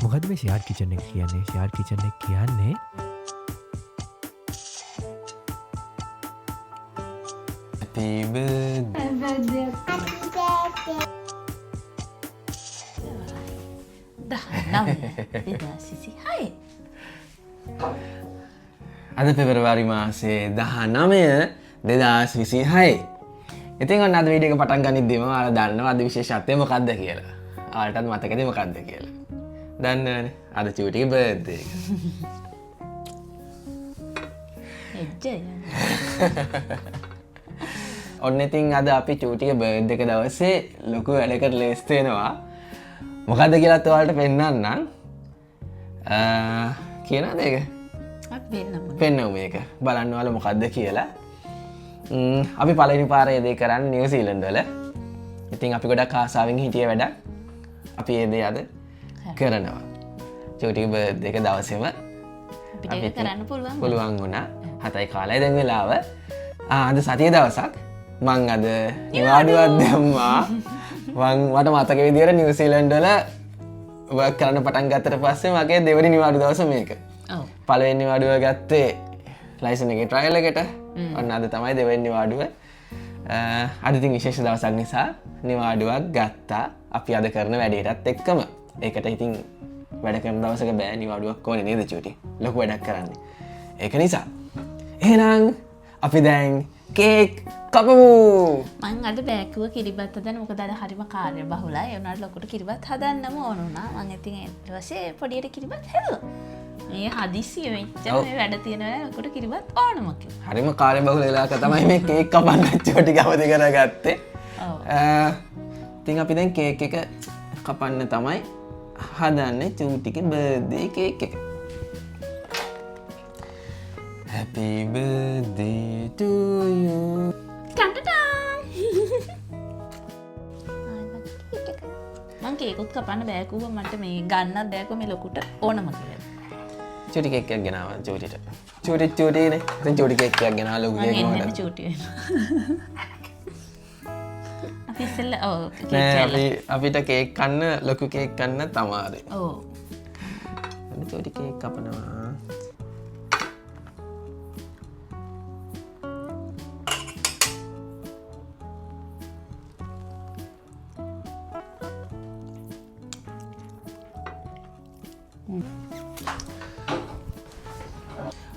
මොකද මේ ෂෙයාර්ඩ් කිචන් එක කියන්නේ? ෂෙයාර්ඩ් කිචන් එක කියන්නේ Happy birthday. අද පෙබරවාරි මාසේ 19 2026. ඉතින් ඔන්න අද වීඩියෝ එක පටන් ගනිද්දිම ඔයාලා දන්නවා අද විශේෂත්වය මොකක්ද කියලා. ඔයාලටත් මතකද මොකක්ද කියලා? දන්නවනේ. අද චූටිගේ බර්ත්ඩේ එක. එච්චරයි. ඔන්න ඉතින් අද අපි චූටිගේ බර්ත්ඩේ එක දවසේ ලොකු වැඩකට ලෑස්ති වෙනවා. මොකද්ද කියලාත් ඔයාලට පෙන්නන්නම්. කියනවාද ඒක? පෙන්නමු මේක. බලන්න ඔයාලා මොකද්ද කියලා. අපි පළවෙනි පාරේ දේ කරන්නේ නිව්සීලන්ත වල. ඉතින් අපි ගොඩක් ආසාවෙන් හිටිය වැඩක්. අපි ඒ දේ අද කරනවා. චූටිගේ බර්ත්ඩේ එක දවසේම අපිට කරන්න පුළුවන් වුණා. 7යි කාලයි දැන් වෙලාව. අද සතියේ දවසක්. මං අද නිවාඩුවක් දැම්මා. මට මතක විදියට නිව්සීලන්ත වල වර්ක් කරන්න පටන් ගත්තට පස්සේ මගේ දෙවෙනි නිවාඩු දවස මේක. ඔව්. පළවෙනි නිවාඩුව ගත්තේ ලයිසන් එකේ ට්‍රයල් එකට. ඔන්න අද තමයි දෙවෙනි නිවාඩුව. අද ඉතින් විශේෂ දවසක් නිසා නිවාඩුවක් ගත්තා. අපි අද කරන වැඩේටත් එක්කම. ඒකට ඉතින් වැඩ කරන දවසක බෑ නිවාඩුවක් ඕනේ නේද චූටි? ලොකු වැඩක් කරන්නේ. ඒක නිසා එහෙනම් අපි දැන් කේක් කපමු. මං අද බෑකුව කිරිබත් හදන්න මොකද අද හරිම කාර්යබහුලයි. ඒ වුණාට ලොකුට කිරිබත් හදන්නම ඕන වුණා. මං ඉතින් ඊට පස්සේ පොඩියට කිරිබත් හැදුවා. මේ හදිස්සිය වෙච්ච මේ වැඩ තියෙන වෙලාව ලොකුට කිරිබත් ඕනම කිව්වා. හරිම කාර්යබහුල වෙලාවක තමයි මේ කේක් කපන්න චූටි කවදි කරගත්තේ. ඔව්. ඉතින් අපි දැන් කේක් එක කපන්න තමයි හදන්නේ චූටිගේ බර්ත්ඩේ කේක් එක. Happy birthday to you. මං කේකුත් කපන්න බෑකුව මට මේ ගන්නත් බෑකුව මේ ලොකුට ඕනම කියලා. චූටි කේක් එකක් ගෙනාවා චූටිට. චූටිනේ. ඉතින් චූටි කේක් එකක් ගෙනාවා ලොකු කේක් මං නෝඩ. එන්නේ චූටි වෙනවා. අපි ඉස්සෙල්ලා ඔව් නෑ අපිට කේක් කන්න ලොකු කේක් කන්න තමාරේ. ඔව්. අන්න චූටි කේක් කපනවා.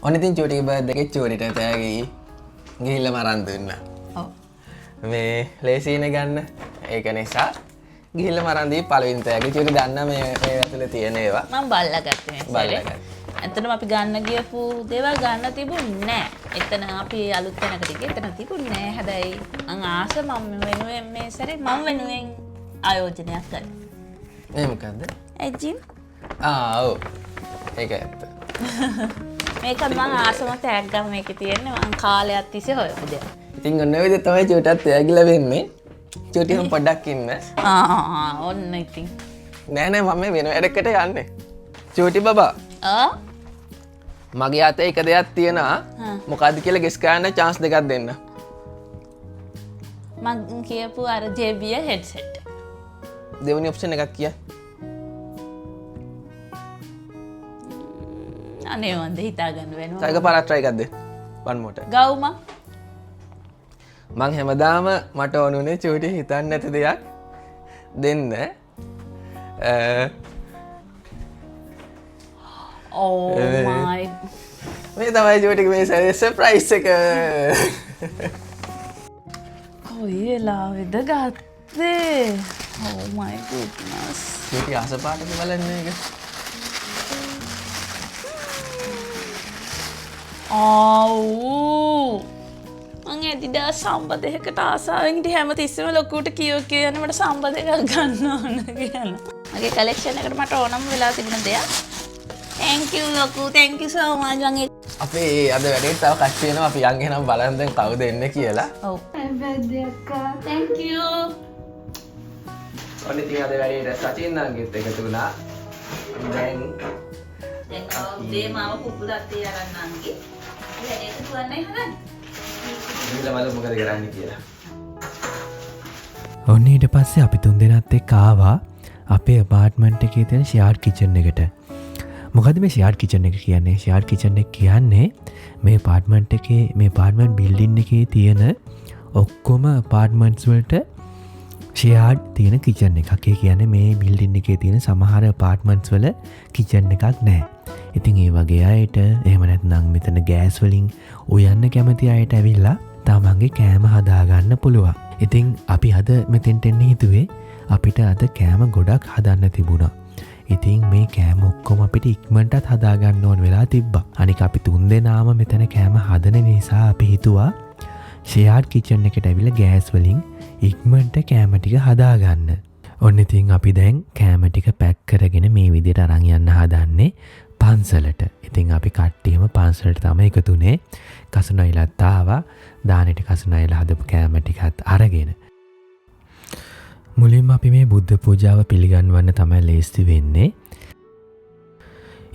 ඔන්න ඉතින් චූටිගේ බර්ත්ඩේ එකේ චූටිට තෑගි ගිහිල්ලා මරන් දුන්නා. ඔව්. මේ ලේසියිනේ ගන්න. ඒක නිසා ගිහිල්ලා මරන් දී පළවෙනි තෑගි චූටි දන්නා මේ ඇතුලේ තියෙන ඒවා. මම බල්ලා ගත්තේ මේ සැරේ. බල්ලා ගත්තා. ඇත්තටම අපි ගන්න ගියපු දේවල් ගන්න තිබුණේ නැහැ. එතන අපි අලුත් තැනකට ගියේ. එතන තිබුණේ නැහැ. හැබැයි මං ආස මම වෙනුවෙන් මේ සැරේ මම වෙනුවෙන් ආයෝජනයක් කළා. මේ මොකද්ද? එජිම් ඔව්. ඒක ඇත්ත. මේකත් මං ආසම තෑග්ගක් මේකේ තියෙන්නේ. මං කාලයක් තිස්සේ හොයපු දෙයක්. ඉතින් ඔන්න ඔය විදිහට තමයි චූටත් තෑගි ලැබෙන්නේ. චූටි හම් පොඩ්ඩක් ඉන්න. ඔන්න ඉතින්. නෑ මම මේ වෙන වැඩකට යන්නේ. චූටි බබා. මගේ අතේ එක දෙයක් තියෙනවා. මොකද්ද කියලා ගෙස් කරන්න chance දෙකක් දෙන්න. මං කියපු අර JBL headset. දෙවෙනි ඔප්ෂන් එකක් කිය. අනේ මන්ද හිතා ගන්න වෙනවා. සයික පාරක් try එකක් දෙන්න. one more time. ගවුම. මං හැමදාම මට ඕනුනේ චූටි හිතන්නේ නැති දෙයක් දෙන්න. Oh my. මේ තමයි චූටිගේ මේ සැරේ සර්ප්‍රයිස් එක. කොයි වෙලාවෙද ගත්තේ? Oh my goodness. චූටි අසපාටද බලන්නේ ඒක. මං ඇදිදාස් සම්බදයකට ආසාවෙන් හිටියේ හැමතිස්සෙම ලොකුට කියෝ යන මට සම්බද එකක් ගන්න ඕන කියලා. මගේ කලෙක්ෂන් එකට මට ඕනම වෙලා තිබුණ දෙයක්. Thank you ලොකු. Thank you so much. අපි අද වැඩේ තව කට්ටිය එනවා. අපි යන් එහෙනම් බලන්න දැන් කවුද එන්නේ කියලා. ඔව්. birthday අක්කා. Thank you. ඔන්න ඉතින් අද වැඩේට සචින් නංගිත් එකතු වුණා. දැන් උදේ මාව කුකුලත් තියරන් නංගි. වැඩේට තුවන්නේ හදන්නේ. ගිහලා බලමු මොකද කරන්නේ කියලා. ඔන්න ඊට පස්සේ අපි තුන් දෙනාත් එක්ක ආවා අපේ අපාර්ට්මන්ට් එකේ තියෙන ෂෙයාර්ඩ් කිචන් එකට. මොකද මේ ෂෙයාර්ඩ් කිචන් එක කියන්නේ? ෂෙයාර්ඩ් කිචන් එක කියන්නේ මේ අපාර්ට්මන්ට් එකේ මේ අපාර්ට්මන්ට් බිල්ඩින් එකේ තියෙන ඔක්කොම අපාර්ට්මන්ට්ස් වලට ෂෙයාර්ඩ් තියෙන කිචන් එකක්. ඒ කියන්නේ මේ බිල්ඩින් එකේ තියෙන සමහර අපාර්ට්මන්ට්ස් වල කිචන් එකක් නැහැ. ඉතින් ඒ වගේ අයට එහෙම නැත්නම් මෙතන ගෑස් වලින් උයන්න කැමති අයට ඇවිල්ලා තමන්ගේ කෑම හදාගන්න පුළුවන්. ඉතින් අපි අද මෙතෙන්ට එන්න හිතුවේ අපිට අද කෑම ගොඩක් හදන්න තිබුණා. ඉතින් මේ කෑම ඔක්කොම අපිට ඉක්මනටත් හදාගන්න ඕන වෙලා තිබ්බා. අනික අපි 3 දෙනාම මෙතන කෑම හදන නිසා අපි හිතුවා ෂෙයාර්ඩ් කිචන් එකට ඇවිල්ලා ගෑස් වලින් ඉක්මනට කෑම ටික හදාගන්න. ඔන්න ඉතින් අපි දැන් කෑම ටික පැක් කරගෙන මේ විදිහට අරන් යන්න හදන්නේ පන්සලට. ඉතින් අපි කට්ටියම පන්සලට තමයි එකතුනේ. කසුනයිලත් ආවා. දානෙට කසුනයිල හදපු කෑම ටිකත් අරගෙන. මුලින්ම අපි මේ බුද්ධ පූජාව පිළිගන්වන්න තමයි ලේස්ති වෙන්නේ.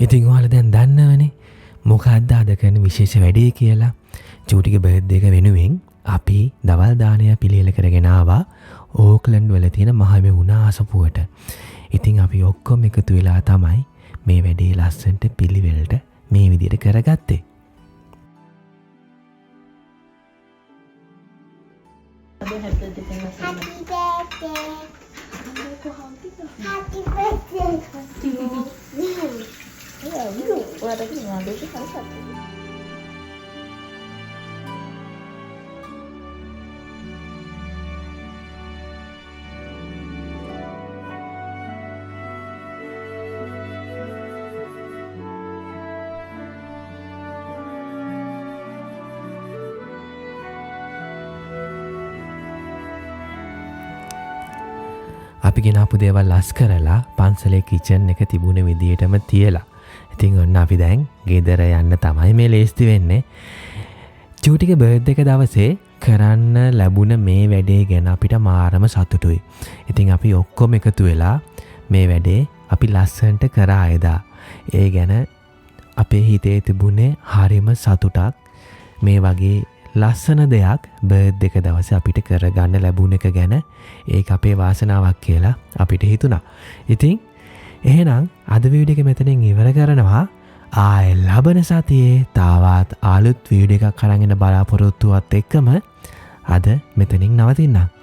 ඉතින් ඔයාලා දැන් දන්නවනේ මොකක්ද අද කරන විශේෂ වැඩේ කියලා. චූටිගේ බර්ත්ඩේ එක වෙනුවෙන් අපි දවල් දානය පිළියෙල කරගෙන ආවා ඕක්ලන්ඩ් වල තියෙන මහමෙවුනා අසපුවට. ඉතින් අපි ඔක්කොම එකතු වෙලා තමයි මේ වැඩේ ලස්සනට පිළිවෙලට මේ විදිහට කරගත්තේ. අපි ගෙනාපු දේවල් ලස් කරලා පන්සලේ කිචන් එක තිබුණ විදියටම තියලා. ඉතින් ඔන්න අපි දැන් ගෙදර යන්න තමයි මේ ලේස්ති වෙන්නේ. චූටිගේ බර්ත්ඩේ එක දවසේ කරන්න ලැබුණ මේ වැඩේ ගැන අපිට මාරම සතුටුයි. ඉතින් අපි ඔක්කොම එකතු වෙලා මේ වැඩේ අපි ලස්සනට කරා එදා. ඒ ගැන අපේ හිතේ තිබුණේ හරිම සතුටක්. මේ වගේ ලස්සන දෙයක් බර්ත්ඩේ එක දවසේ අපිට කරගන්න ලැබුණ එක ගැන ඒක අපේ වාසනාවක් කියලා අපිට හිතුණා. ඉතින් එහෙනම් අද වීඩියෝ එක මෙතනින් ඉවර කරනවා. ආයෙ ලබන සතියේ තවත් අලුත් වීඩියෝ එකක් අරන් එන්න බලාපොරොත්තුවත් එක්කම අද මෙතනින් නවතින්නම්.